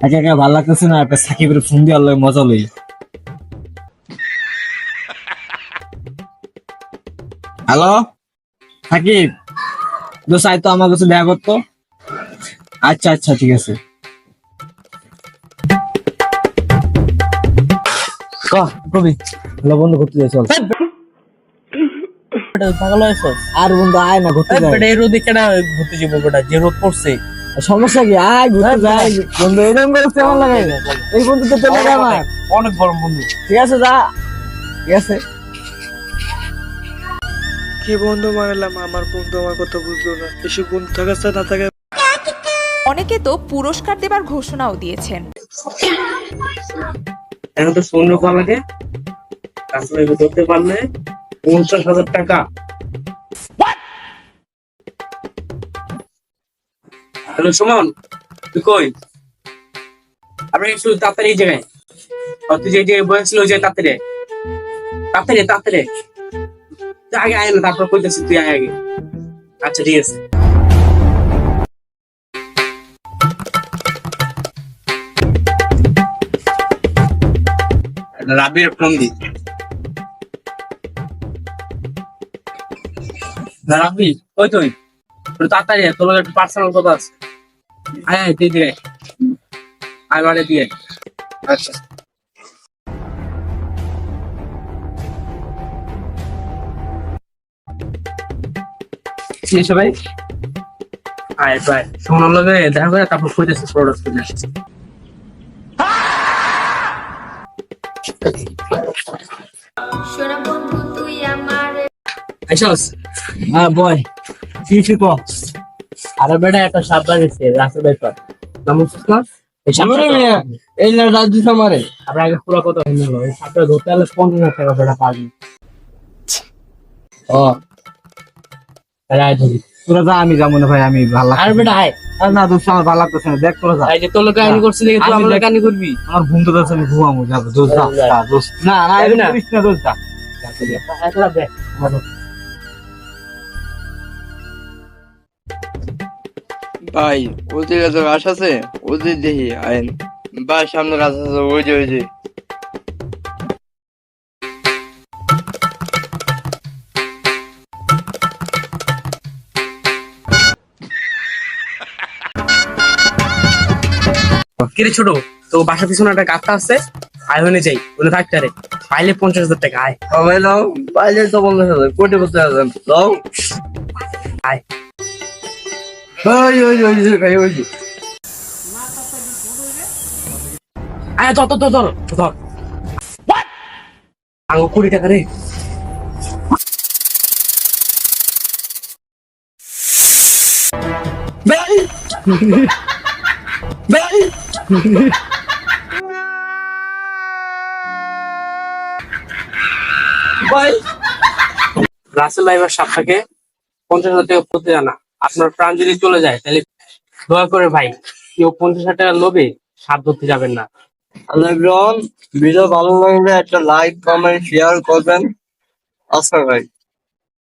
একা একা ভালো লাগতেছে না, একটা সাকিবের ফোন দিয়ে আল্লাহ মজা লই। হ্যালো সাকিব, দোস্ত আয় তো আমার কাছে দেখা করতো। আচ্ছা আচ্ছা ঠিক আছে। কবি হ্যালো বন্ধু, ঘুরতে যাই চল। পাগল হয়েছস? আর বন্ধু আয় না, ঘুরতে যাই। বেটা এই রোদে কেডা ঘুরতে যাবো বেটা, যে রোদ পড়ছে। সমস্যা কি, আয় ঘুরতে যাই বন্ধু। এরকম করে কেমন লাগে? এই বন্ধু তো চলে যায় আমার। অনেক গরম বন্ধু। ঠিক আছে যা, ঠিক আছে। কি বন্ধু বানালাম, আমার বন্ধু আমার কথা বুঝলো না। এসব বন্ধু থাকার সাথে না থাকে। অনেকে তো পুরস্কার দেবার ঘোষণাও দিয়েছেন। এখন তো শূন্য করা লাগে, তারপরে ধরতে পারলে 50,000 টাকা। হ্যালো সুমন, তুই কই? আমরা একটু তাড়াতাড়ি এই জায়গায়, তুই যে বলেছিল যে তাড়াতাড়ি তাড়াতাড়ি তাড়াতাড়ি তুই আগে আয় না, তারপর কইতেছি তুই আয় আগে। আচ্ছা ঠিক আছে। রাবির ফোন দি। রাবি ওই তুই একটু তাড়াতাড়ি আয়, তোর লগে একটু পার্সোনাল কথা আছে। আয় আয় তুই দিয়ে আয়, বাড়ি দিয়ে। আচ্ছা কি সবাই আয় বাই, সোনার লগে দেখা করে তারপর কইতেছি প্রোডাক্ট কিনে আসছি। সোনা বন্ধু তুই আমার আইসস হ্যাঁ বয়, কি ঠিক। আরে বেটা একটা সাপ বাজেছে রাস্তা ব্যাপার নমস্কার না এই সাপটা এই না রাজু আমারে। আমরা আগে পুরো কথা হয়ে গেল, এই সাপটা ধরতে হলে 50,000 টাকা বেটা পাবি। ও তাহলে আয় ধরি। তোরা যা, আমি যাবো না ভাই, আমি ভালো আর বেটা আয়, আর না দোস্ত আমার ভালো লাগতেছে না, দেখ তোরা যা। এই যে তোর লোক কাহিনী করছিস দেখে তুই আমি আমার দেখ- কাহিনী করবি। আমার ঘুম তো যাচ্ছে, আমি ঘুমাবো, যাবো দোস্ত যা, যা। যা, দোস্ত। না না যাবি না? করিস না দোস্ত যা। একলা দেখ ভাই ওদের এত গাছ আছে, ওদের দেখি আইন ভাই সামনে গাছ আছে, ওই যে ওই যে। কিরে ছোট, তো বাসা পিছনে একটা গাছটা আছে, আয় হয়ে যাই ওখানে থাকতে রে, পাইলে 50,000 টাকা। আয় সবাই নাও, পাইলে তো 50,000 কোটি করতে আছেন নাও। আয় ওই ওই ওই যে ভাই ওই যে। আয় ধর ধর ধর ধর ধর আঙ্গো 20 টাকা রে। ভাই ভাই ভাই রাসেল ভাই এবার সাপটাকে 50,000 টাকা প্রতি জানা, আপনার প্রাণ যদি চলে যায় তাহলে দয়া করে ভাই কেউ 50,000 টাকা লোভে সাপ ধরতে যাবেন না। হ্যালো এভরিওয়ান, ভিডিও ভালো লাগলে একটা লাইক কমেন্ট শেয়ার করবেন। আচ্ছা ভাই।